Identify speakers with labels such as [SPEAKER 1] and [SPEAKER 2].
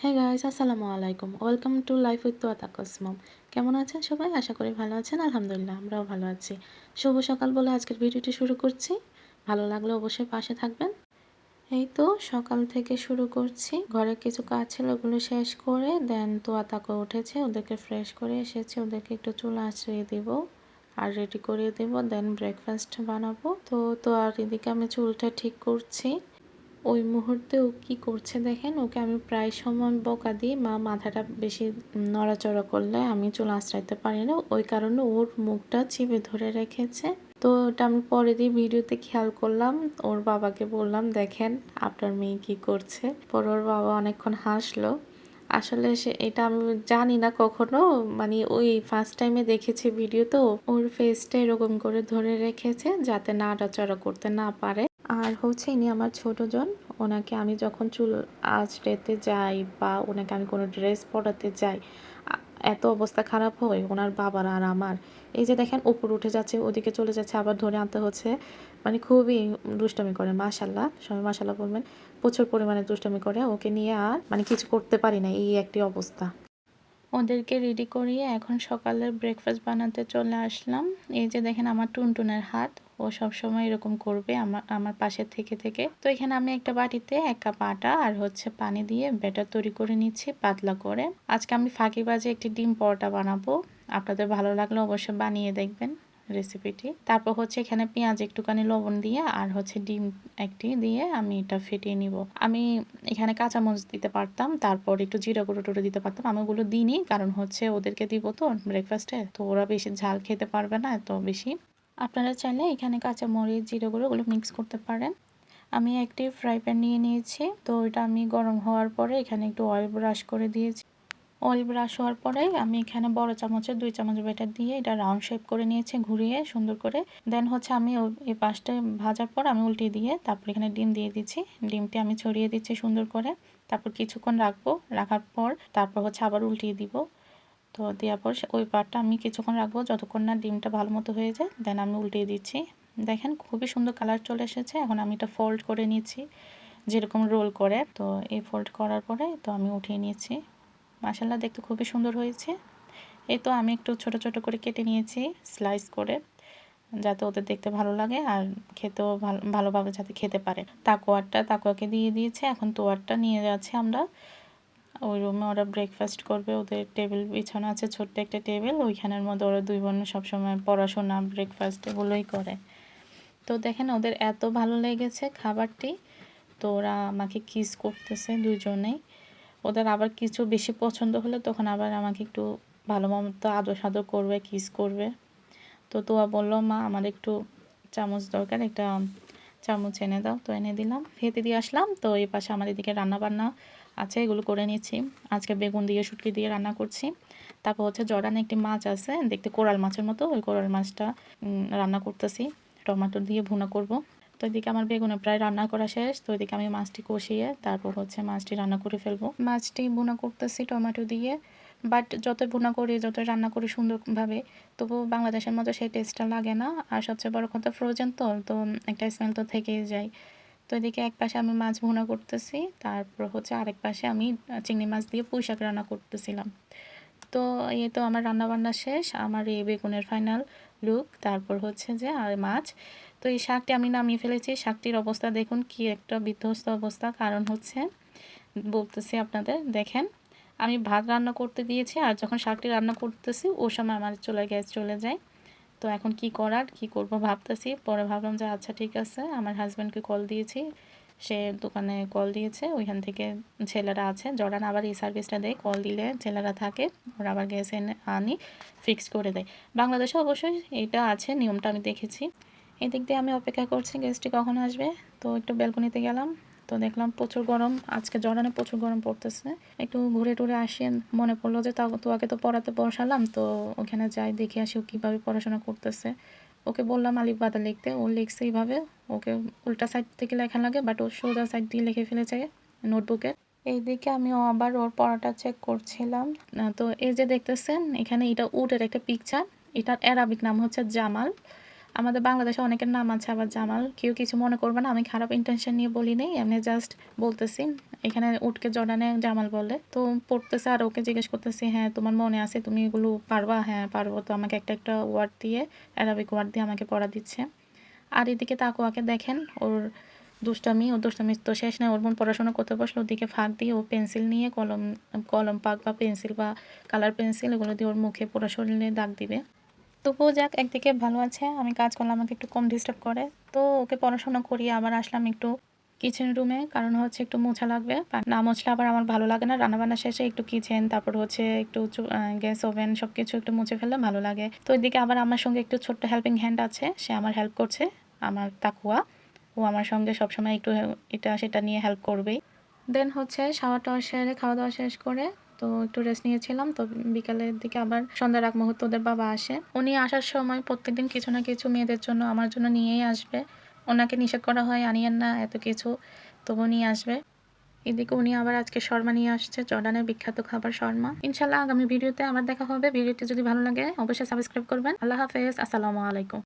[SPEAKER 1] হ্যাঁ গাইস, আসসালামু আলাইকুম। ওয়েলকাম টু লাইফ উইথ তোয়া মম। কেমন আছেন সবাই? আশা করি ভালো আছেন। আলহামদুলিল্লাহ আমরাও ভালো আছি। শুভ সকাল বলে আজকের ভিডিওটি শুরু করছি। ভালো লাগলে অবশ্যই পাশে থাকবেন। এই তো সকাল থেকে শুরু করছি। ঘরে কিছু কাজ ছিল, ওগুলো শেষ করে দেন তোয়া তাকো উঠেছে, ওদেরকে ফ্রেশ করে এসেছি, ওদেরকে একটু চুল আঁচড়িয়ে দিব আর রেডি করিয়ে দেব, দেন ব্রেকফাস্ট বানাবো। তো আর এদিকে আমি চুলটা ঠিক করছি। ওই মুহূর্তে ও কী করছে দেখেন, ওকে আমি প্রায় সময় বকা দিই, মা মাথাটা বেশি নড়াচড়া করলে আমি চুল আঁচড়াইতে পারি না, ওই কারণে ওর মুখটা চিপে ধরে রেখেছে। তো ওটা আমি পরে দিয়ে ভিডিওতে খেয়াল করলাম, ওর বাবাকে বললাম দেখেন আপনার মেয়ে কী করছে। পরে ওর বাবা অনেকক্ষণ হাসলো। আসলে এটা আমি জানি না কখনো, মানে ওই ফার্স্ট টাইমে দেখেছি ভিডিও, তো ওর ফেসটা এরকম করে ধরে রেখেছে যাতে নাড়াচাড়া করতে না পারে। আর হচ্ছে ইনি আমার ছোট জন। ওনাকে আমি যখন চুল আঁচড়াতে যাই বা ওনাকে আমি কোনো ড্রেস পরাতে যাই, এত অবস্থা খারাপ হয় ওনার বাবার আর আমার। এই যে দেখেন উপর উঠে যাচ্ছে, ওদিকে চলে যাচ্ছে, আবার ধরে আনতে হচ্ছে। মানে খুবই দুষ্টামি করে, মাশাল্লাহ, সবাই মাশাল্লাহ বলবেন। প্রচুর পরিমাণে দুষ্টামি করে, ওকে নিয়ে আর মানে কিছু করতে পারি না, এই একটি অবস্থা। ওদেরকে রেডি করিয়ে এখন সকালের ব্রেকফাস্ট বানাতে চলে আসলাম। এই যে দেখেন আমার টুনটুনের হাত, ও সব সময় এরকম করবে আমার আমার পাশে থেকে থেকে। তো এখানে আমি একটা বাটিতে 1 কাপ আটা আর হচ্ছে পানি দিয়ে ব্যাটার তৈরি করে নিচ্ছি পাতলা করে। আজকে আমি ফাঁকিবাজে একটি ডিম পরোটা বানাবো। আপনাদের ভালো লাগলে অবশ্যই বানিয়ে দেখবেন রেসিপিটি। তারপর হচ্ছে এখানে পেঁয়াজ একটুখানি লবণ দিয়ে আর হচ্ছে ডিম একটি দিয়ে আমি এটা ফেটিয়ে নিব। আমি এখানে কাঁচামরিচ দিতে পারতাম, তারপর একটু জিরা গুঁড়ো টুড়ো দিতে পারতাম, আমি ওগুলো দিইনি, কারণ হচ্ছে ওদেরকে দিব তো ব্রেকফাস্টে, তো ওরা বেশি ঝাল খেতে পারবে না এত বেশি। আপনারা চাইলে এখানে কাঁচামরিচ জিরা গুঁড়ো ওগুলো মিক্স করতে পারেন। আমি একটি ফ্রাই প্যান নিয়ে নিয়েছি, তো ওইটা আমি গরম হওয়ার পরে এখানে একটু অয়েল ব্রাশ করে দিয়েছি। অয়েল ব্রাশ হওয়ার পরে আমি এখানে বড় চামচের 2 চামচ ব্যাটার দিয়ে এটা রাউন্ড শেপ করে নিয়েছি, ঘুরিয়ে সুন্দর করে। দেন হচ্ছে আমি এই পাশটা ভাজার পর আমি উল্টিয়ে দিয়ে তারপর এখানে ডিম দিয়ে দিচ্ছি। ডিমটি আমি ছড়িয়ে দিচ্ছি সুন্দর করে, তারপর কিছুক্ষণ রাখবো। রাখার পর তারপর হচ্ছে আবার উল্টিয়ে দিব। তো দেওয়ার পর ওই পাটটা আমি কিছুক্ষণ রাখবো যতক্ষণ না ডিমটা ভালো মতো হয়ে যায়, দেন আমি উল্টিয়ে দিচ্ছি। দেখেন খুবই সুন্দর কালার চলে এসেছে। এখন আমি এটা ফোল্ড করে নিচ্ছি যেরকম রোল করে। তো এই ফোল্ড করার পরে তো আমি উঠিয়ে নিয়েছি। মাশাআল্লাহ, দেখতে খুবই সুন্দর হয়েছে। এই তো আমি একটু ছোট ছোট করে কেটে নিয়েছি স্লাইস করে, যাতে ওদের দেখতে ভালো লাগে আর খেতেও ভালোভাবে যাতে খেতে পারে। তাকোয়াকে দিয়ে দিয়েছে, এখন তোয়ারটা নিয়ে যাচ্ছে আমরা ওই রুমে। ওরা ব্রেকফাস্ট করবে, ওদের টেবিল বিছানো আছে, ছোট্ট একটা টেবিল, ওইখানের মধ্যে ওরা দুই বোন সবসময় পড়াশোনা ব্রেকফাস্ট এগুলোই করে। তো দেখেন ওদের এত ভালো লেগেছে খাবারটি, তো ওরা আমাকে কিস করতেছে দুজনেই। ওদের আবার কিছু বেশি পছন্দ হলে তখন আবার আমাকে একটু ভালো মতো আদর সাদর করবে, কিস করবে। তো তোয়া বললো মা আমার একটু চামচ দরকার, একটা চামচ এনে দাও। তো এনে দিলাম, খেতে দিয়ে আসলাম। তো এই পাশে আমাদের এদিকে রান্না বান্না আছে, এগুলো করে নিচ্ছি। আজকে বেগুন দিয়ে শুটকি দিয়ে রান্না করছি। তারপর হচ্ছে জর্ডানে একটি মাছ আছে দেখতে কোরাল মাছের মতো, ওই কোরাল মাছটা রান্না করতেছি, টমেটো দিয়ে ভুনা করব। তো এদিকে আমার বেগুনে প্রায় রান্না করা শেষ। তো এদিকে আমি মাছটি কষিয়ে তারপর হচ্ছে মাছটি রান্না করে ফেলবো। মাছটি ভুনা করতেছি টমেটো দিয়ে। বাট যতই ভুনা করি যতই রান্না করি সুন্দরভাবে, তবু বাংলাদেশের মতো সেই টেস্টটা লাগে না। আর সবচেয়ে বড় কথা ফ্রোজেন তো তো একটা স্মেল তো থেকেই যায়। তো এদিকে এক পাশে আমি মাছ ভুনা করতেছি, তারপর হচ্ছে আরেক পাশে আমি চিংড়ি মাছ দিয়ে পুঁই শাক রান্না করতেছিলাম। তো এই তো আমার রান্নাবান্না শেষ, আমার এই বেগুনের ফাইনাল লুক। তারপর হচ্ছে যে আর মাছ। তো এই শাকটি আমি নামিয়ে ফেলেছি। শাকটির অবস্থা দেখুন কি একটা বিধ্বস্ত অবস্থা, কারণ হচ্ছে বলতেছি আপনাদের দেখেন, আমি ভাত রান্না করতে দিয়েছি আর যখন শাকটি রান্না করতেছি ওই সময় আমার গ্যাস চলে যায়। তো এখন কি করার, কি করব ভাবতেছি। পরে ভাবলাম যে আচ্ছা ঠিক আছে, আমার হাজব্যান্ডকে কল দিয়েছি, সে দোকানে কল দিয়েছে, ওইখান থেকে ছেলেরা আছে, জর্ডান আবার এই সার্ভিসটা দেয়, কল দিলে ছেলেরা থাকে, ওরা আবার গ্যাস এনে আনি ফিক্সড করে দেয়। বাংলাদেশে অবশ্যই এটা আছে, নিয়মটা আমি দেখেছি। এদিক দিয়ে আমি অপেক্ষা করছি গেস্টটি কখন আসবে। তো একটু ব্যালকনিতে গেলাম, তো দেখলাম প্রচুর গরম, আজকে জর্ডানে প্রচুর গরম পড়তেছে। একটু ঘুরে টুরে আসি, মনে পড়লো যে তোয়াকে তো পড়াতে বসালাম, তো ওখানে যাই দেখে আসি ও কীভাবে পড়াশোনা করতেছে। ওকে বললাম আলিফ বাতা লিখতে, ও লিখছে এইভাবে। ওকে উল্টা সাইড থেকে লেখা লাগে, বাট ও সোজা সাইড দিয়ে লিখে ফেলেছে নোটবুকে। এইদিকে আমি আবার ওর পড়াটা চেক করছিলাম। তো এই যে দেখতেছেন এখানে এটা উটের একটা পিকচার, এটার অ্যারাবিক নাম হচ্ছে জামাল। আমাদের বাংলাদেশে অনেকের নাম আছে আবার জামাল। কেউ কিছু মনে করবে না, আমি খারাপ ইনটেনশন নিয়ে বলি নাই, এমনি জাস্ট বলতেছি। এখানে উটকে জর্ডানে জামাল বলে। তো পড়তেছে আর ওকে জিজ্ঞেস করতেছি, হ্যাঁ তোমার মনে আছে, তুমি এগুলো পারবা? হ্যাঁ পারবো। তো আমাকে একটা একটা ওয়ার্ড দিয়ে, অ্যারাবিক ওয়ার্ড দিয়ে আমাকে পড়া দিচ্ছে। আর এদিকে তাকুয়াকে দেখেন, ওর দুষ্টামি তো শেষ নেই। ওর বোন পড়াশোনা করতে বসলো, ওদিকে ফাঁক দিয়ে ও পেন্সিল নিয়ে কলম কলম পাক বা পেন্সিল বা কালার পেন্সিল এগুলো দিয়ে ওর মুখে পুরো শরীরে দাগ দিবে। তবুও যাক, একদিকে ভালো আছে, আমি কাজ করলে আমাকে একটু কম ডিস্টার্ব করে। তো ওকে পড়াশোনা করিয়ে আবার আসলাম একটু কিচেন রুমে, কারণ হচ্ছে একটু মোছা লাগবে। না মুছলে আবার আমার ভালো লাগে না। রান্নাবান্না শেষে একটু কিচেন, তারপর হচ্ছে একটু গ্যাস ওভেন সব কিছু একটু মুছে ফেললে ভালো লাগে। তো ওইদিকে আবার আমার সঙ্গে একটু ছোট্ট হেল্পিং হ্যান্ড আছে, সে আমার হেল্প করছে, আমার তাকুয়া। ও আমার সঙ্গে সবসময় একটু এটা সেটা নিয়ে হেল্প করবেই। দেন হচ্ছে শাওয়ার টাওয়ার সেরে খাওয়া দাওয়া শেষ করে তো একটু রেস্ট নিয়েছিলাম। তো বিকালের দিকে আবার সন্ধ্যার আগ মুহূর্তে ওদের বাবা আসে। উনি আসার সময় প্রত্যেকদিন কিছু না কিছু মেয়েদের জন্য, আমার জন্য নিয়েই আসবে। ওনাকে নিষেধ করা হয় আনিয়েন না এত কিছু, তবু নিয়ে আসবে। এদিকে উনি আবার আজকে শর্মা নিয়ে আসছে, জর্ডানের বিখ্যাত খাবার শর্মা। ইনশাল্লাহ আগামী ভিডিওতে আবার দেখা হবে। ভিডিওটি যদি ভালো লাগে অবশ্যই সাবস্ক্রাইব করবেন। আল্লাহ হাফেজ, আসসালামু আলাইকুম।